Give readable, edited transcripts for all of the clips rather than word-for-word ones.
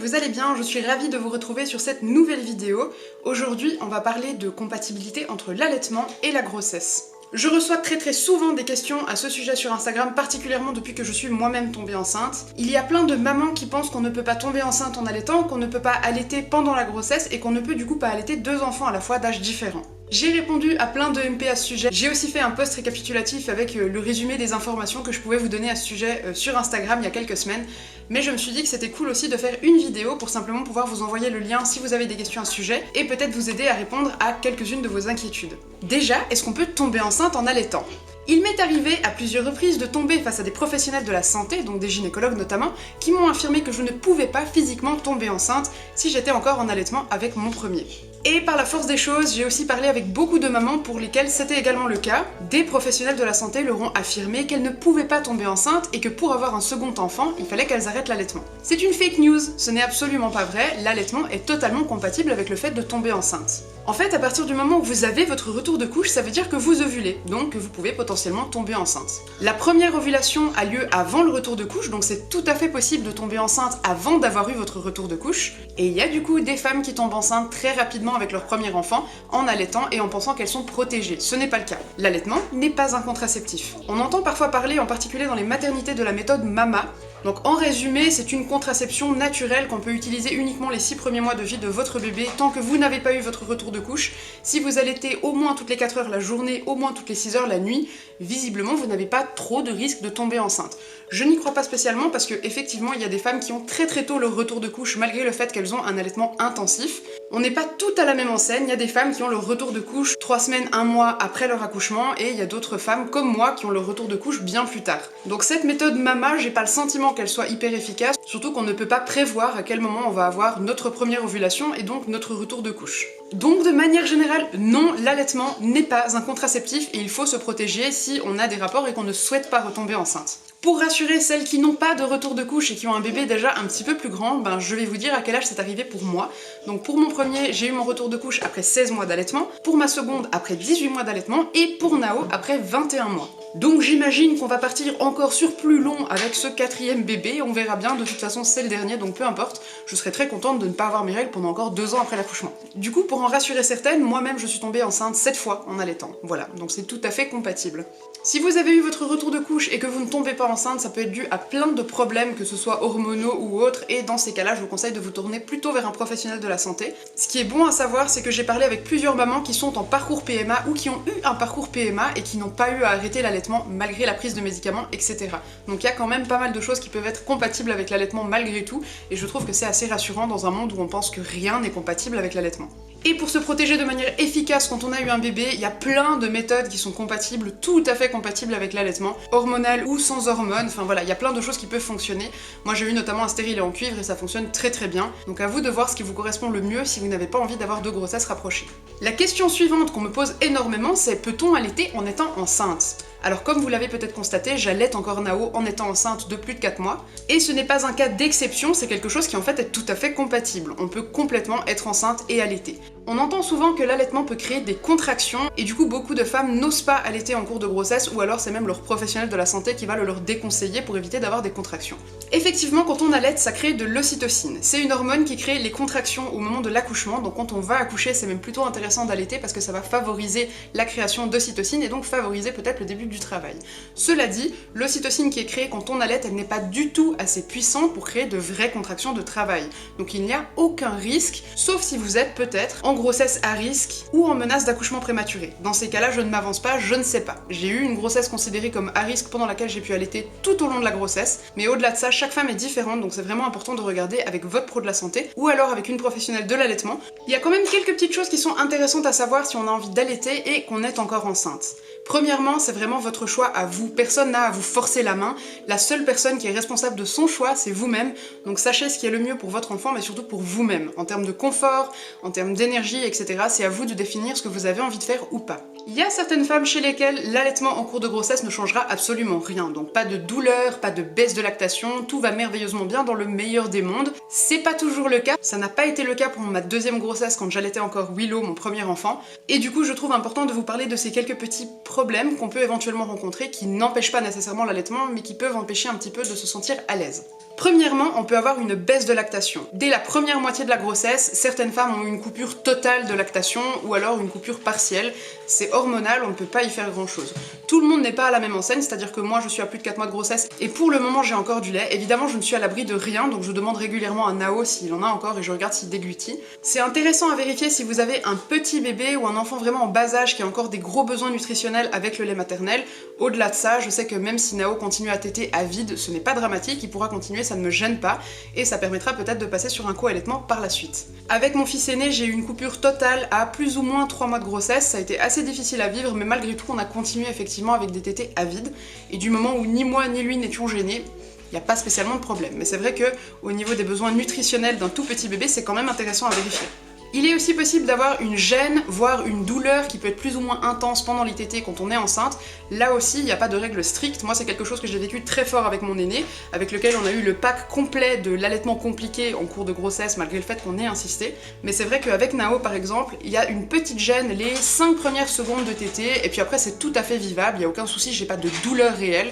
vous allez bien, je suis ravie de vous retrouver sur cette nouvelle vidéo. Aujourd'hui, on va parler de compatibilité entre l'allaitement et la grossesse. Je reçois très souvent des questions à ce sujet sur Instagram, particulièrement depuis que je suis moi-même tombée enceinte. Il y a plein de mamans qui pensent qu'on ne peut pas tomber enceinte en allaitant, qu'on ne peut pas allaiter pendant la grossesse et qu'on ne peut du coup pas allaiter deux enfants à la fois d'âge différents. J'ai répondu à plein de MP à ce sujet. J'ai aussi fait un post récapitulatif avec le résumé des informations que je pouvais vous donner à ce sujet sur Instagram il y a quelques semaines. Mais je me suis dit que c'était cool aussi de faire une vidéo pour simplement pouvoir vous envoyer le lien si vous avez des questions à ce sujet et peut-être vous aider à répondre à quelques-unes de vos inquiétudes. Déjà, est-ce qu'on peut tomber enceinte en allaitant ? Il m'est arrivé à plusieurs reprises de tomber face à des professionnels de la santé, donc des gynécologues notamment, qui m'ont affirmé que je ne pouvais pas physiquement tomber enceinte si j'étais encore en allaitement avec mon premier. Et par la force des choses, j'ai aussi parlé avec beaucoup de mamans pour lesquelles c'était également le cas. Des professionnels de la santé leur ont affirmé qu'elles ne pouvaient pas tomber enceinte et que pour avoir un second enfant, il fallait qu'elles arrêtent l'allaitement. C'est une fake news, ce n'est absolument pas vrai, l'allaitement est totalement compatible avec le fait de tomber enceinte. En fait, à partir du moment où vous avez votre retour de couche, ça veut dire que vous ovulez, donc que vous pouvez potentiellement tomber enceinte. La première ovulation a lieu avant le retour de couche, donc c'est tout à fait possible de tomber enceinte avant d'avoir eu votre retour de couche. Et il y a du coup des femmes qui tombent enceintes très rapidement avec leur premier enfant, en allaitant et en pensant qu'elles sont protégées. Ce n'est pas le cas. L'allaitement n'est pas un contraceptif. On entend parfois parler, en particulier dans les maternités, de la méthode MAMA. Donc en résumé, c'est une contraception naturelle qu'on peut utiliser uniquement les 6 premiers mois de vie de votre bébé tant que vous n'avez pas eu votre retour de couche. Si vous allaitez au moins toutes les 4 heures la journée, au moins toutes les 6 heures la nuit, visiblement vous n'avez pas trop de risque de tomber enceinte. Je n'y crois pas spécialement parce que effectivement il y a des femmes qui ont très tôt leur retour de couche malgré le fait qu'elles ont un allaitement intensif. On n'est pas toutes à la même enseigne, il y a des femmes qui ont leur retour de couche 3 semaines, 1 mois après leur accouchement et il y a d'autres femmes comme moi qui ont leur retour de couche bien plus tard. Donc cette méthode MAMA, j'ai pas le sentiment qu'elle soit hyper efficace, surtout qu'on ne peut pas prévoir à quel moment on va avoir notre première ovulation et donc notre retour de couche. Donc de manière générale, non, l'allaitement n'est pas un contraceptif et il faut se protéger si on a des rapports et qu'on ne souhaite pas retomber enceinte. Pour rassurer celles qui n'ont pas de retour de couche et qui ont un bébé déjà un petit peu plus grand, je vais vous dire à quel âge c'est arrivé pour moi. Donc pour mon premier, j'ai eu mon retour de couche après 16 mois d'allaitement, pour ma seconde après 18 mois d'allaitement et pour Nao après 21 mois. Donc j'imagine qu'on va partir encore sur plus long avec ce 4e bébé, on verra bien, de toute façon c'est le dernier donc peu importe, je serai très contente de ne pas avoir mes règles pendant encore 2 ans après l'accouchement. Du coup pour en rassurer certaines, moi-même je suis tombée enceinte 7 fois en allaitant, voilà, donc c'est tout à fait compatible. Si vous avez eu votre retour de couche et que vous ne tombez pas enceinte, ça peut être dû à plein de problèmes, que ce soit hormonaux ou autres, et dans ces cas-là je vous conseille de vous tourner plutôt vers un professionnel de la santé. Ce qui est bon à savoir, c'est que j'ai parlé avec plusieurs mamans qui sont en parcours PMA ou qui ont eu un parcours PMA et qui n'ont pas eu à arrêter l'allaitement malgré la prise de médicaments, etc. Donc il y a quand même pas mal de choses qui peuvent être compatibles avec l'allaitement malgré tout, et je trouve que c'est assez rassurant dans un monde où on pense que rien n'est compatible avec l'allaitement. Et pour se protéger de manière efficace quand on a eu un bébé, il y a plein de méthodes qui sont compatibles, tout à fait compatibles avec l'allaitement, hormonal ou sans hormones, enfin voilà, il y a plein de choses qui peuvent fonctionner. Moi j'ai eu notamment un stérilet en cuivre et ça fonctionne très bien, donc à vous de voir ce qui vous correspond le mieux si vous n'avez pas envie d'avoir 2 grossesses rapprochées. La question suivante qu'on me pose énormément, c'est peut-on allaiter en étant enceinte ? Alors comme vous l'avez peut-être constaté, j'allaite encore Nao en étant enceinte de plus de 4 mois, et ce n'est pas un cas d'exception, c'est quelque chose qui en fait est tout à fait compatible. On peut complètement être enceinte et allaiter. On entend souvent que l'allaitement peut créer des contractions, et du coup beaucoup de femmes n'osent pas allaiter en cours de grossesse, ou alors c'est même leur professionnel de la santé qui va le leur déconseiller pour éviter d'avoir des contractions. Effectivement, quand on allaite, ça crée de l'ocytocine. C'est une hormone qui crée les contractions au moment de l'accouchement, donc quand on va accoucher, c'est même plutôt intéressant d'allaiter parce que ça va favoriser la création d'ocytocine et donc favoriser peut-être le début du travail. Cela dit, l'ocytocine qui est créée quand on allaite, elle n'est pas du tout assez puissante pour créer de vraies contractions de travail. Donc il n'y a aucun risque, sauf si vous êtes peut-être en grossesse à risque ou en menace d'accouchement prématuré. Dans ces cas-là, je ne m'avance pas, je ne sais pas. J'ai eu une grossesse considérée comme à risque pendant laquelle j'ai pu allaiter tout au long de la grossesse, mais au-delà de ça, chaque femme est différente, donc c'est vraiment important de regarder avec votre pro de la santé ou alors avec une professionnelle de l'allaitement. Il y a quand même quelques petites choses qui sont intéressantes à savoir si on a envie d'allaiter et qu'on est encore enceinte. Premièrement, c'est vraiment votre choix à vous. Personne n'a à vous forcer la main. La seule personne qui est responsable de son choix, c'est vous-même. Donc sachez ce qui est le mieux pour votre enfant, mais surtout pour vous-même. En termes de confort, en termes d'énergie, etc. C'est à vous de définir ce que vous avez envie de faire ou pas. Il y a certaines femmes chez lesquelles l'allaitement en cours de grossesse ne changera absolument rien. Donc pas de douleur, pas de baisse de lactation, tout va merveilleusement bien dans le meilleur des mondes. C'est pas toujours le cas. Ça n'a pas été le cas pour ma 2e grossesse quand j'allaitais encore Willow, mon premier enfant. Et du coup, je trouve important de vous parler de ces quelques petits problèmes qu'on peut éventuellement rencontrer qui n'empêchent pas nécessairement l'allaitement, mais qui peuvent empêcher un petit peu de se sentir à l'aise. Premièrement, on peut avoir une baisse de lactation. Dès la première moitié de la grossesse, certaines femmes ont une coupure totale de lactation ou alors une coupure partielle. C'est hormonal, on ne peut pas y faire grand chose. Tout le monde n'est pas à la même enseigne, c'est-à-dire que moi je suis à plus de 4 mois de grossesse et pour le moment j'ai encore du lait. Évidemment je ne suis à l'abri de rien, donc je demande régulièrement à Nao s'il en a encore et je regarde s'il déglutit. C'est intéressant à vérifier si vous avez un petit bébé ou un enfant vraiment en bas âge qui a encore des gros besoins nutritionnels avec le lait maternel. Au-delà de ça, je sais que même si Nao continue à téter à vide, ce n'est pas dramatique, il pourra continuer, ça ne me gêne pas et ça permettra peut-être de passer sur un co-allaitement par la suite. Avec mon fils aîné, j'ai eu une coupure totale à plus ou moins 3 mois de grossesse, ça a été assez difficile à vivre, mais malgré tout on a continué effectivement avec des tétés à vide et du moment où ni moi ni lui n'étions gênés, il n'y a pas spécialement de problème. Mais c'est vrai que au niveau des besoins nutritionnels d'un tout petit bébé, c'est quand même intéressant à vérifier. Il est aussi possible d'avoir une gêne, voire une douleur qui peut être plus ou moins intense pendant les tétés quand on est enceinte. Là aussi, il n'y a pas de règle stricte. Moi, c'est quelque chose que j'ai vécu très fort avec mon aîné, avec lequel on a eu le pack complet de l'allaitement compliqué en cours de grossesse, malgré le fait qu'on ait insisté. Mais c'est vrai qu'avec Nao, par exemple, il y a une petite gêne les 5 premières secondes de tétée, et puis après, c'est tout à fait vivable, il n'y a aucun souci, j'ai pas de douleur réelle.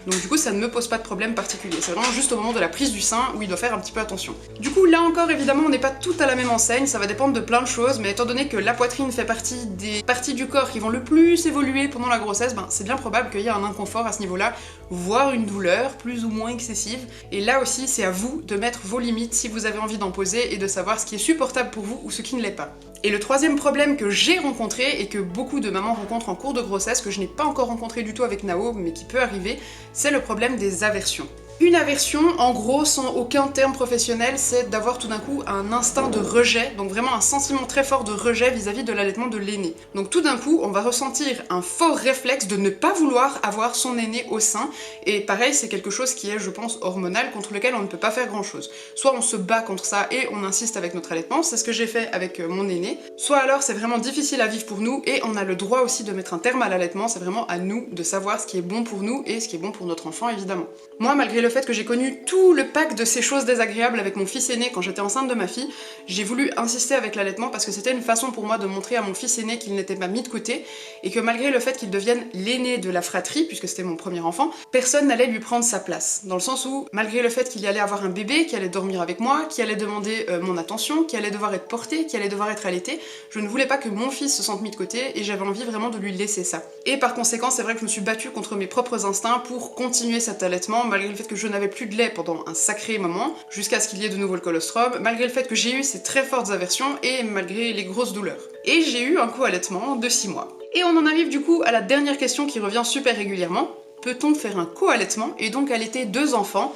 Donc du coup ça ne me pose pas de problème particulier, c'est vraiment juste au moment de la prise du sein où il doit faire un petit peu attention. Du coup là encore évidemment on n'est pas tout à la même enseigne, ça va dépendre de plein de choses, mais étant donné que la poitrine fait partie des parties du corps qui vont le plus évoluer pendant la grossesse, c'est bien probable qu'il y ait un inconfort à ce niveau-là, voire une douleur plus ou moins excessive, et là aussi c'est à vous de mettre vos limites si vous avez envie d'en poser et de savoir ce qui est supportable pour vous ou ce qui ne l'est pas. Et le troisième problème que j'ai rencontré et que beaucoup de mamans rencontrent en cours de grossesse, que je n'ai pas encore rencontré du tout avec Nao, mais qui peut arriver, c'est le problème des aversions. Une aversion, en gros, sans aucun terme professionnel, c'est d'avoir tout d'un coup un instinct de rejet, donc vraiment un sentiment très fort de rejet vis-à-vis de l'allaitement de l'aîné. Donc tout d'un coup, on va ressentir un fort réflexe de ne pas vouloir avoir son aîné au sein, et pareil, c'est quelque chose qui est, je pense, hormonal, contre lequel on ne peut pas faire grand-chose. Soit on se bat contre ça et on insiste avec notre allaitement, c'est ce que j'ai fait avec mon aîné, soit alors c'est vraiment difficile à vivre pour nous, et on a le droit aussi de mettre un terme à l'allaitement, c'est vraiment à nous de savoir ce qui est bon pour nous et ce qui est bon pour notre enfant, évidemment. Moi, malgré le fait que j'ai connu tout le pack de ces choses désagréables avec mon fils aîné quand j'étais enceinte de ma fille, j'ai voulu insister avec l'allaitement parce que c'était une façon pour moi de montrer à mon fils aîné qu'il n'était pas mis de côté et que malgré le fait qu'il devienne l'aîné de la fratrie, puisque c'était mon premier enfant, personne n'allait lui prendre sa place. Dans le sens où, malgré le fait qu'il y allait avoir un bébé, qui allait dormir avec moi, qui allait demander mon attention, qui allait devoir être porté, qui allait devoir être allaité, je ne voulais pas que mon fils se sente mis de côté et j'avais envie vraiment de lui laisser ça. Et par conséquent, c'est vrai que je me suis battue contre mes propres instincts pour continuer cet allaitement, malgré le fait que je n'avais plus de lait pendant un sacré moment, jusqu'à ce qu'il y ait de nouveau le colostrum, malgré le fait que j'ai eu ces très fortes aversions et malgré les grosses douleurs. Et j'ai eu un co-allaitement de 6 mois. Et on en arrive du coup à la dernière question qui revient super régulièrement. Peut-on faire un co-allaitement et donc allaiter 2 enfants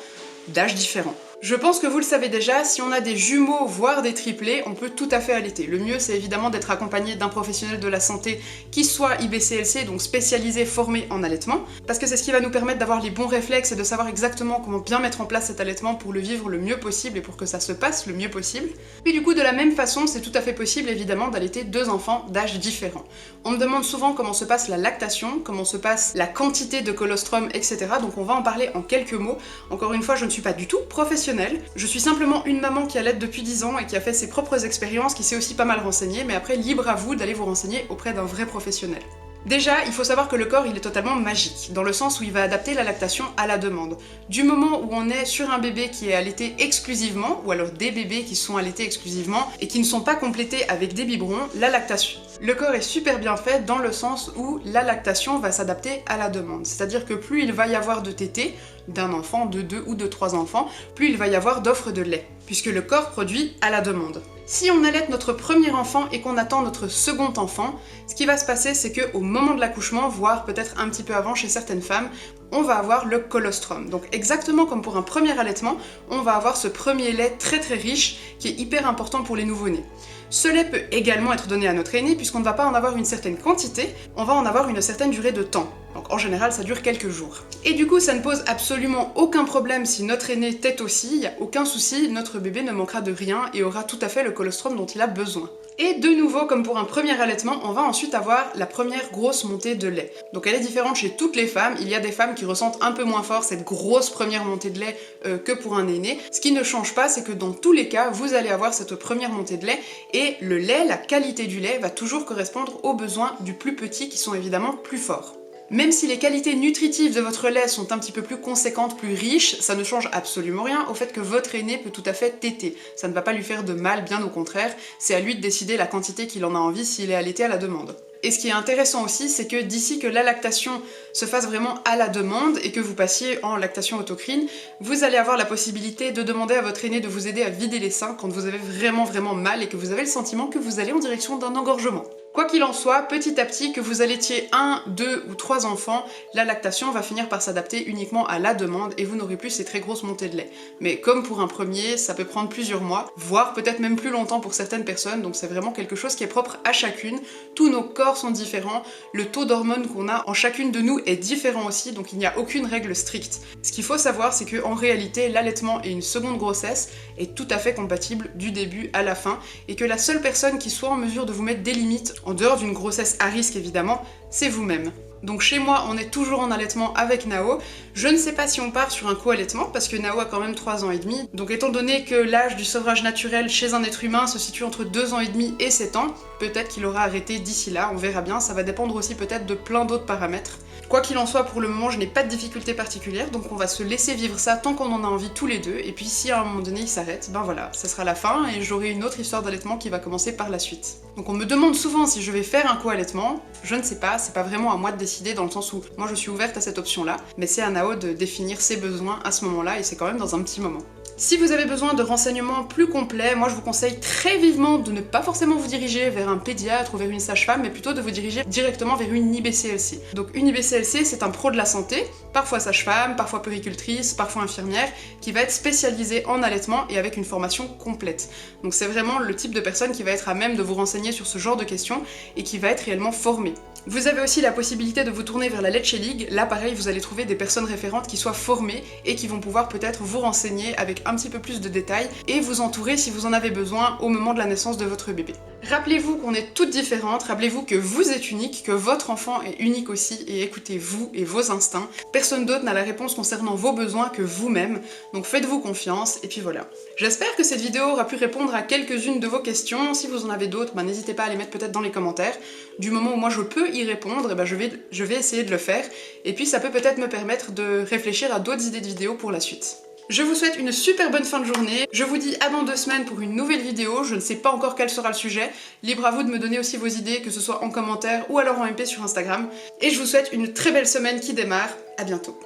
d'âge différents? Je pense que vous le savez déjà, si on a des jumeaux, voire des triplés, on peut tout à fait allaiter. Le mieux, c'est évidemment d'être accompagné d'un professionnel de la santé qui soit IBCLC, donc spécialisé, formé en allaitement, parce que c'est ce qui va nous permettre d'avoir les bons réflexes et de savoir exactement comment bien mettre en place cet allaitement pour le vivre le mieux possible et pour que ça se passe le mieux possible. Puis du coup, de la même façon, c'est tout à fait possible, évidemment, d'allaiter 2 enfants d'âge différents. On me demande souvent comment se passe la lactation, comment se passe la quantité de colostrum, etc. Donc on va en parler en quelques mots. Encore une fois, je ne suis pas du tout professionnelle. Je suis simplement une maman qui allaite depuis 10 ans et qui a fait ses propres expériences, qui s'est aussi pas mal renseignée, mais après libre à vous d'aller vous renseigner auprès d'un vrai professionnel. Déjà, il faut savoir que le corps il est totalement magique, dans le sens où il va adapter la lactation à la demande. Du moment où on est sur un bébé qui est allaité exclusivement, ou alors des bébés qui sont allaités exclusivement et qui ne sont pas complétés avec des biberons, la lactation. Le corps est super bien fait dans le sens où la lactation va s'adapter à la demande. C'est-à-dire que plus il va y avoir de tétés, d'un enfant, de 2 ou de 3 enfants, plus il va y avoir d'offres de lait, puisque le corps produit à la demande. Si on allaite notre premier enfant et qu'on attend notre second enfant, ce qui va se passer, c'est qu'au moment de l'accouchement, voire peut-être un petit peu avant chez certaines femmes, on va avoir le colostrum. Donc exactement comme pour un premier allaitement, on va avoir ce premier lait très très riche qui est hyper important pour les nouveau-nés. Ce lait peut également être donné à notre aîné puisqu'on ne va pas en avoir une certaine quantité, on va en avoir une certaine durée de temps. Donc en général ça dure quelques jours. Et du coup ça ne pose absolument aucun problème si notre aîné tète aussi, il n'y a aucun souci, notre bébé ne manquera de rien et aura tout à fait le colostrum dont il a besoin. Et de nouveau, comme pour un premier allaitement, on va ensuite avoir la première grosse montée de lait. Donc elle est différente chez toutes les femmes, il y a des femmes qui ressentent un peu moins fort cette grosse première montée de lait que pour un aîné. Ce qui ne change pas, c'est que dans tous les cas, vous allez avoir cette première montée de lait et le lait, la qualité du lait, va toujours correspondre aux besoins du plus petit qui sont évidemment plus forts. Même si les qualités nutritives de votre lait sont un petit peu plus conséquentes, plus riches, ça ne change absolument rien au fait que votre aîné peut tout à fait téter. Ça ne va pas lui faire de mal, bien au contraire, c'est à lui de décider la quantité qu'il en a envie s'il est allaité à la demande. Et ce qui est intéressant aussi, c'est que d'ici que la lactation se fasse vraiment à la demande et que vous passiez en lactation autocrine, vous allez avoir la possibilité de demander à votre aîné de vous aider à vider les seins quand vous avez vraiment mal et que vous avez le sentiment que vous allez en direction d'un engorgement. Quoi qu'il en soit, petit à petit, que vous allaitiez 1, 2 ou 3 enfants, la lactation va finir par s'adapter uniquement à la demande et vous n'aurez plus ces très grosses montées de lait. Mais comme pour un premier, ça peut prendre plusieurs mois, voire peut-être même plus longtemps pour certaines personnes, donc c'est vraiment quelque chose qui est propre à chacune. Tous nos corps sont différents, le taux d'hormones qu'on a en chacune de nous est différent aussi, donc il n'y a aucune règle stricte. Ce qu'il faut savoir, c'est qu'en réalité, l'allaitement et une seconde grossesse est tout à fait compatible du début à la fin, et que la seule personne qui soit en mesure de vous mettre des limites, en dehors d'une grossesse à risque évidemment, c'est vous-même. Donc chez moi, on est toujours en allaitement avec Nao. Je ne sais pas si on part sur un co-allaitement, parce que Nao a quand même 3 ans et demi. Donc étant donné que l'âge du sevrage naturel chez un être humain se situe entre 2 ans et demi et 7 ans, peut-être qu'il aura arrêté d'ici là, on verra bien, ça va dépendre aussi peut-être de plein d'autres paramètres. Quoi qu'il en soit, pour le moment, je n'ai pas de difficulté particulière, donc on va se laisser vivre ça tant qu'on en a envie tous les deux, et puis si à un moment donné il s'arrête, ben voilà, ça sera la fin, et j'aurai une autre histoire d'allaitement qui va commencer par la suite. Donc on me demande souvent si je vais faire un co-allaitement, je ne sais pas, c'est pas vraiment à moi de décider dans le sens où moi je suis ouverte à cette option-là, mais c'est à Nao de définir ses besoins à ce moment-là, et c'est quand même dans un petit moment. Si vous avez besoin de renseignements plus complets, moi je vous conseille très vivement de ne pas forcément vous diriger vers un pédiatre ou vers une sage-femme, mais plutôt de vous diriger directement vers une IBCLC. Donc une IBCLC, c'est un pro de la santé, parfois sage-femme, parfois puéricultrice, parfois infirmière, qui va être spécialisée en allaitement et avec une formation complète. Donc c'est vraiment le type de personne qui va être à même de vous renseigner sur ce genre de questions et qui va être réellement formée. Vous avez aussi la possibilité de vous tourner vers la Leche League. Là, pareil, vous allez trouver des personnes référentes qui soient formées et qui vont pouvoir peut-être vous renseigner avec un petit peu plus de détails et vous entourer si vous en avez besoin au moment de la naissance de votre bébé. Rappelez-vous qu'on est toutes différentes, rappelez-vous que vous êtes unique, que votre enfant est unique aussi, et écoutez-vous et vos instincts. Personne d'autre n'a la réponse concernant vos besoins que vous-même, donc faites-vous confiance, et puis voilà. J'espère que cette vidéo aura pu répondre à quelques-unes de vos questions. Si vous en avez d'autres, n'hésitez pas à les mettre peut-être dans les commentaires. Du moment où moi je peux y répondre, je vais essayer de le faire, et puis ça peut peut-être me permettre de réfléchir à d'autres idées de vidéos pour la suite. Je vous souhaite une super bonne fin de journée, je vous dis à dans 2 semaines pour une nouvelle vidéo, je ne sais pas encore quel sera le sujet, libre à vous de me donner aussi vos idées, que ce soit en commentaire ou alors en MP sur Instagram, et je vous souhaite une très belle semaine qui démarre, à bientôt.